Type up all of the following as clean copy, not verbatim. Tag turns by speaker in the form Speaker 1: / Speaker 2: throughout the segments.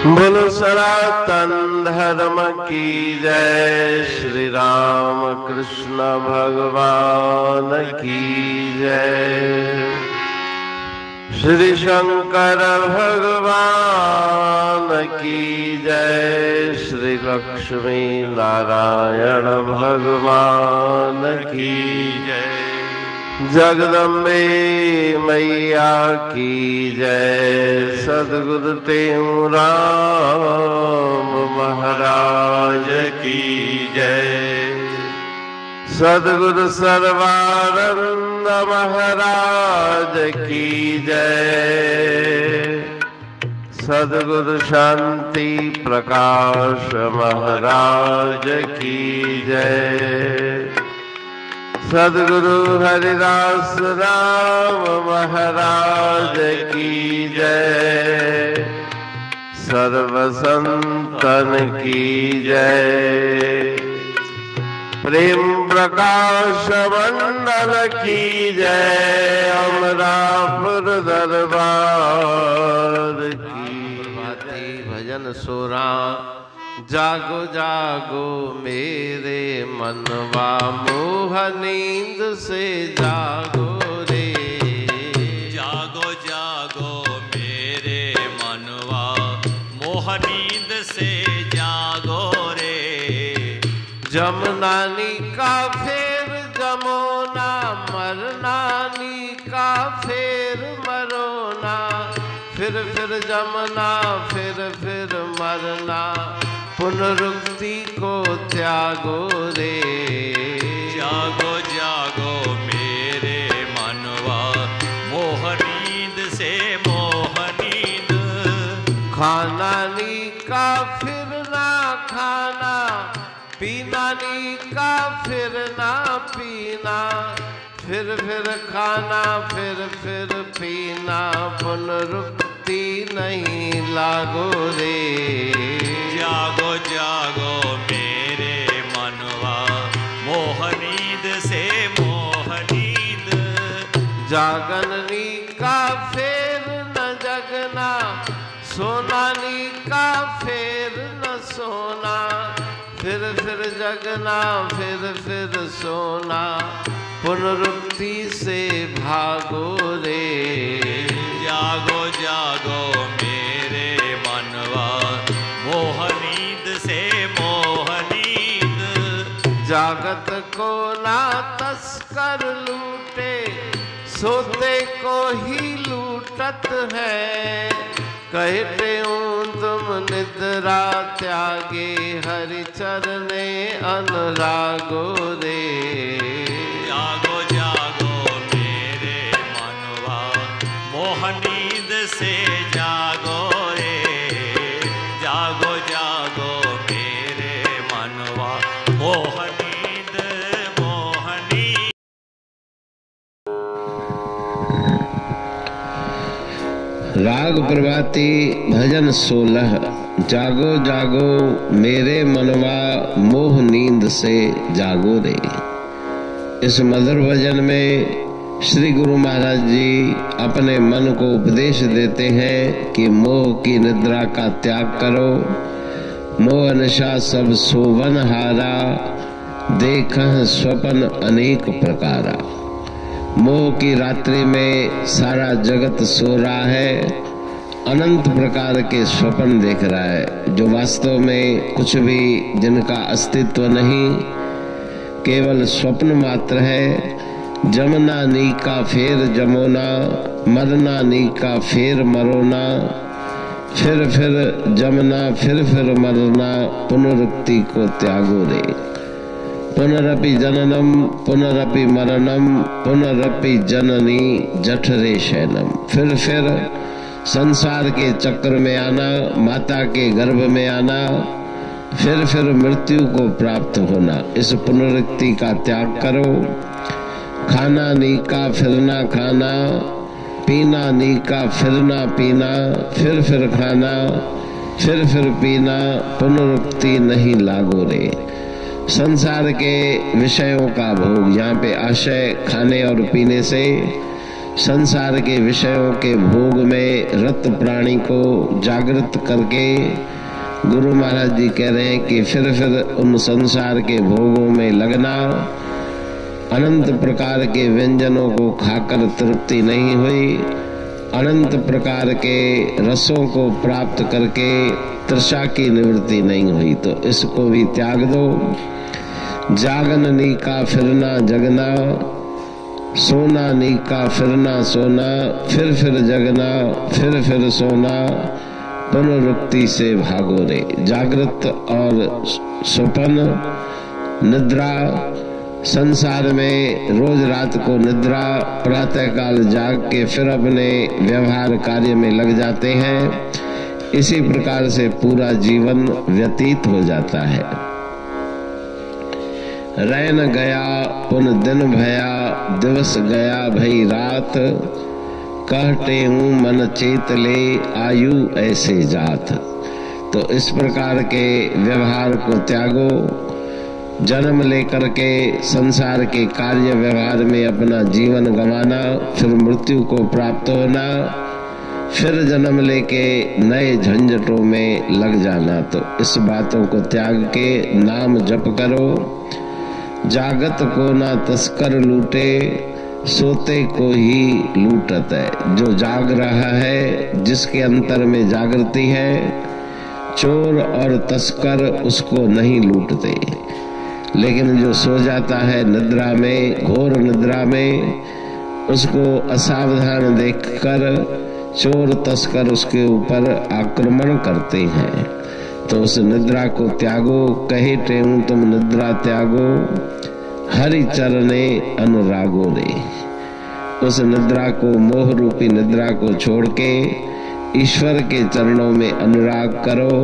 Speaker 1: बोलो सनातन धर्म की जय। श्री राम कृष्ण भगवान की जय। श्री शंकर भगवान की जय। श्री लक्ष्मी नारायण भगवान की जय। जगदम्बे मैया की जय। सद्गुरु राम महाराज की जय। सद्गुरु सर्वानंद महाराज की जय। सद्गुरु शांति प्रकाश महाराज की जय। सद्गुरु हरिदास राम महाराज की जय। सर्व संतन की जय। प्रेम प्रकाश मंडल की जय। अमरापुर दरबार की प्रभाती भजन सोरा। जागो जागो मेरे मनवा मोह नींद से जागो रे।
Speaker 2: जागो जागो मेरे मनवा मोह नींद से जागो रे।
Speaker 1: जमनानी का फेर जमोना। मरनानी का फेर मरोना। फिर जमना फिर मरना। पुनरुक्ति को त्यागो रे।
Speaker 2: जागो जागो मेरे मनवा मोह नींद से मोह नींद।
Speaker 1: खाना नी का फिर ना खाना। पीना नी का फिर ना पीना। फिर खाना फिर पीना। पुनरुक्ति नहीं लागो रे।
Speaker 2: जागो जागो मेरे मनवा मोह नींद से मोह नींद।
Speaker 1: जागननी का फेर न जगना। सोनानी का फेर न सोना। फिर जगना फिर सोना। पुनरुक्ति से भागो रे।
Speaker 2: जागो जागो मेरे मनवा मोह नींद से मोह नींद।
Speaker 1: जागत को ना तस्कर लूटे। सोते को ही लूटत है। कहते हूँ तुम निद्रा त्यागे। हरि चरणे अनुरागो रे।
Speaker 2: जागो जागो मेरे मनवा मोह नींद से जागो रे। जागो जागो मेरे मनवा मोह नींद मोह नींद।
Speaker 3: राग प्रभाती भजन 16। जागो जागो मेरे मनवा मोह नींद से जागो रे। इस मधुर भजन में श्री गुरु महाराज जी अपने मन को उपदेश देते हैं कि मोह की निद्रा का त्याग करो। मोह नशा सब सोवन हारा। देखह स्वप्न अनेक प्रकारा। मोह की रात्रि में सारा जगत सो रहा है। अनंत प्रकार के स्वप्न देख रहा है जो वास्तव में कुछ भी जिनका अस्तित्व नहीं, केवल स्वप्न मात्र है। जमना नी का फेर जमोना। मरना नी का फेर मरोना। फिर जमना फिर मरना। पुनरुक्ति को त्यागो रे। पुनरपि जननम पुनरपि मरणम। पुनरपि जननी जठरे शयनम। फिर संसार के चक्र में आना। माता के गर्भ में आना। फिर मृत्यु को प्राप्त होना। इस पुनरुक्ति का त्याग करो। खाना नी का फिर ना खाना। पीना नी का फिर ना पीना। फिर खाना फिर पीना। पुनरुक्ति नहीं लागो रे। संसार के विषयों का भोग। यहाँ पे आशय खाने और पीने से संसार के विषयों के भोग में रत प्राणी को जागृत करके गुरु महाराज जी कह रहे हैं कि फिर उन संसार के भोगों में लगना, अनंत प्रकार के व्यंजनों को खाकर तृप्ति नहीं हुई, अनंत प्रकार के रसों को प्राप्त करके तृषा की निवृत्ति नहीं हुई, तो इसको भी त्याग दो। जागन नीका फिरना जगना, सोना नीका फिरना सोना, फिर जगना फिर सोना, पुनरुक्ति से भागो रे। जागृत और स्वप्न निद्रा, संसार में रोज रात को निद्रा, प्रातः काल जाग के फिर अपने व्यवहार कार्य में लग जाते हैं। इसी प्रकार से पूरा जीवन व्यतीत हो जाता है। रैन गया पुन दिन भया, दिवस गया भई रात, कहते हूँ मन चेत ले आयु ऐसे जात। तो इस प्रकार के व्यवहार को त्यागो। जन्म लेकर के संसार के कार्य व्यवहार में अपना जीवन गंवाना, फिर मृत्यु को प्राप्त होना, फिर जन्म लेके नए झंझटों में लग जाना। तो इस बातों को त्याग के नाम जप करो। जागत को ना तस्कर लूटे, सोते को ही लूटत है। जो जाग रहा है, जिसके अंतर में जागृति है, चोर और तस्कर उसको नहीं लूटते। लेकिन जो सो जाता है निद्रा में, घोर निद्रा में, उसको असावधान देखकर चोर तस्कर उसके ऊपर आक्रमण करते हैं। तो उस निद्रा को त्यागो। कहे टेऊ तुम निद्रा त्यागो, हरि चरणे अनुरागो रे। उस निद्रा को, मोह रूपी निद्रा को छोड़ के ईश्वर के चरणों में अनुराग करो।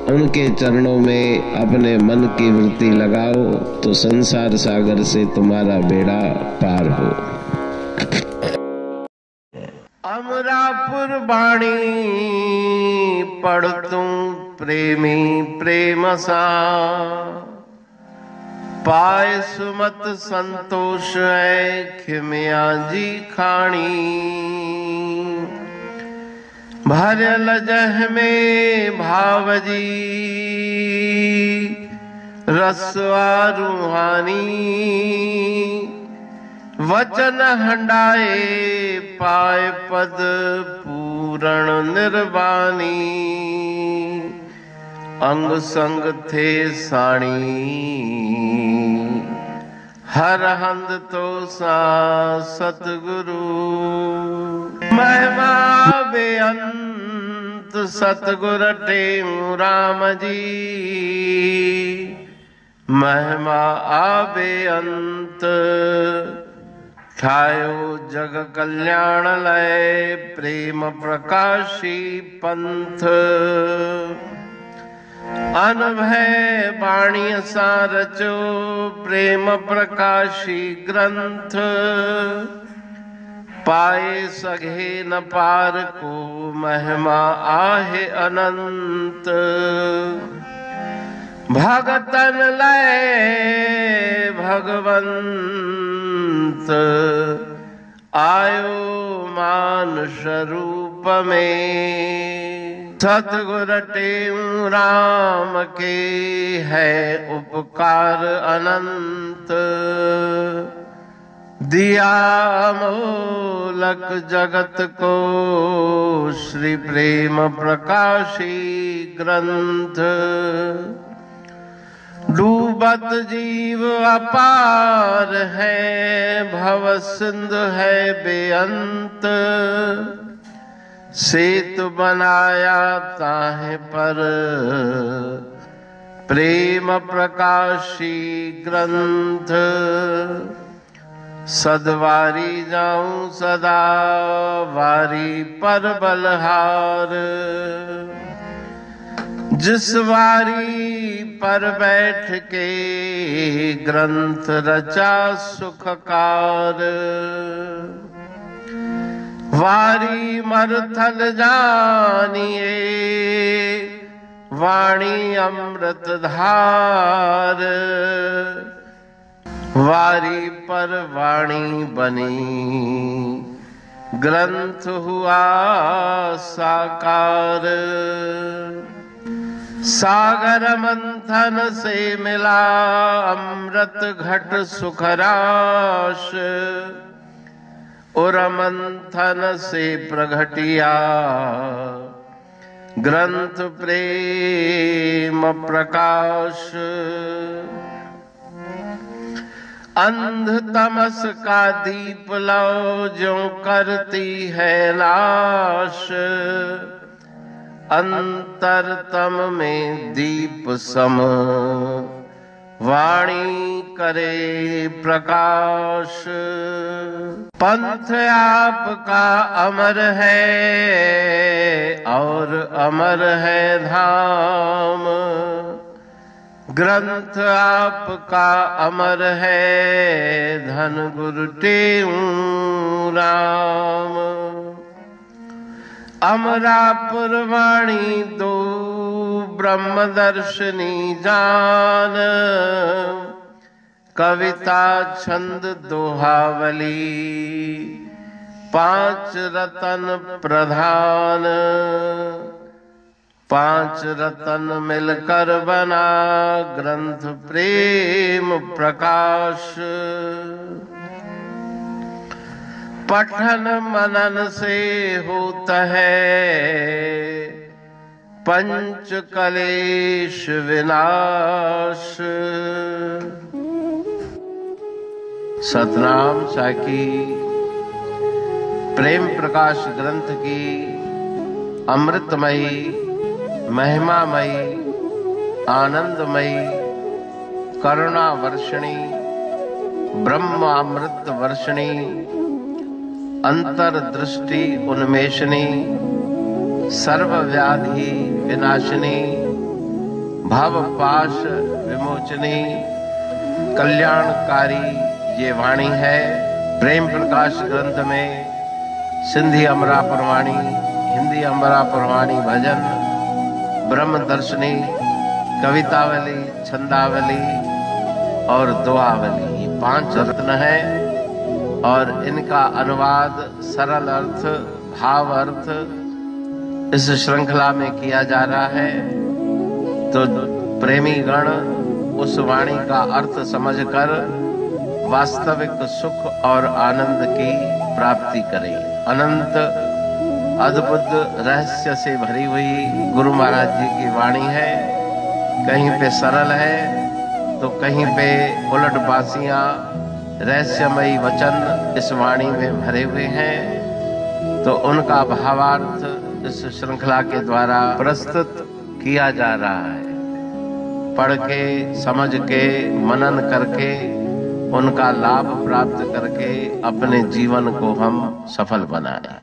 Speaker 3: उनके चरणों में अपने मन की वृत्ति लगाओ, तो संसार सागर से तुम्हारा बेड़ा पार हो।
Speaker 1: अमरापुर बाणी पढ़ तुम प्रेमी प्रेम सा, पाए सुमत संतोष है खिमिया जी खाणी। भरल जह में भावजी रसवा रूहानी, वचन हंडाए पाए पद पूरण निर्वाणी। अंग संग थे साणी, हर हंद तो सा सतगुरु। महिमा बेअंत सतगुर टेऊ राम जी, महिमा आबे अंत। ठायो जग कल्याण लय प्रेम प्रकाशी पंथ। अनभय बाणी सा रचो प्रेम प्रकाशी ग्रंथ। पाए सघे न पार को महिमा आहे अनंत। भगतन लय भगवंत, आयो मानुष रूप में। सतगुर टेऊ राम के है उपकार अनंत। दिया मोलक जगत को श्री प्रेम प्रकाशी ग्रंथ। डूबत जीव अपार है, भव सिंधु है बेअंत। सेतु बनाया ताहे पर प्रेम प्रकाशी ग्रंथ। सदवारी जाऊं सदा वारी पर बलहार। जिस वारी पर बैठ के ग्रंथ रचा सुखकार। वारी मरथल जानिए वाणी अमृत धार। वारी पर वाणी बनी ग्रंथ हुआ साकार। सागर मंथन से मिला अमृत घट सुखराश, उर मंथन से प्रगटिया ग्रंथ प्रेम प्रकाश। अंध तमस का दीप लो जो करती है नाश, अंतरतम में दीप सम वाणी करे प्रकाश। पंथ आपका अमर है और अमर है धाम, ग्रंथ आपका अमर है धन गुरु टेऊ राम। अमरापुर वाणी दो ब्रह्मदर्शनी जान, कविता छंद दोहावली पांच रतन प्रधान। पांच रतन मिलकर बना ग्रंथ प्रेम प्रकाश। पठन मनन से होता है पंच कलेश विनाश। सतनाम साकी प्रेम प्रकाश ग्रंथ की अमृतमयी महिमामयी आनंदमयी करुणा वर्षिणी ब्रह्मामृत वर्षिणी अंतरदृष्टि उन्मेषणी सर्वव्याधि विनाशिनी भवपाश विमोचनी कल्याणकारी ये वाणी है। प्रेम प्रकाश ग्रंथ में सिंधी अमरापुर वाणी, हिंदी अमरापुर वाणी भजन, ब्रह्म दर्शनी, कवितावली, छंदावली और दुआवली, ये पांच रत्न है और इनका अनुवाद सरल अर्थ भाव अर्थ इस श्रृंखला में किया जा रहा है। तो प्रेमी गण उस वाणी का अर्थ समझकर वास्तविक सुख और आनंद की प्राप्ति करें। अनंत अद्भुत रहस्य से भरी हुई गुरु महाराज जी की वाणी है। कहीं पे सरल है तो कहीं पे उलट बासियां रहस्यमयी वचन इस वाणी में भरे हुए हैं। तो उनका भावार्थ इस श्रृंखला के द्वारा प्रस्तुत किया जा रहा है। पढ़ के समझ के मनन करके उनका लाभ प्राप्त करके अपने जीवन को हम सफल बनाएं।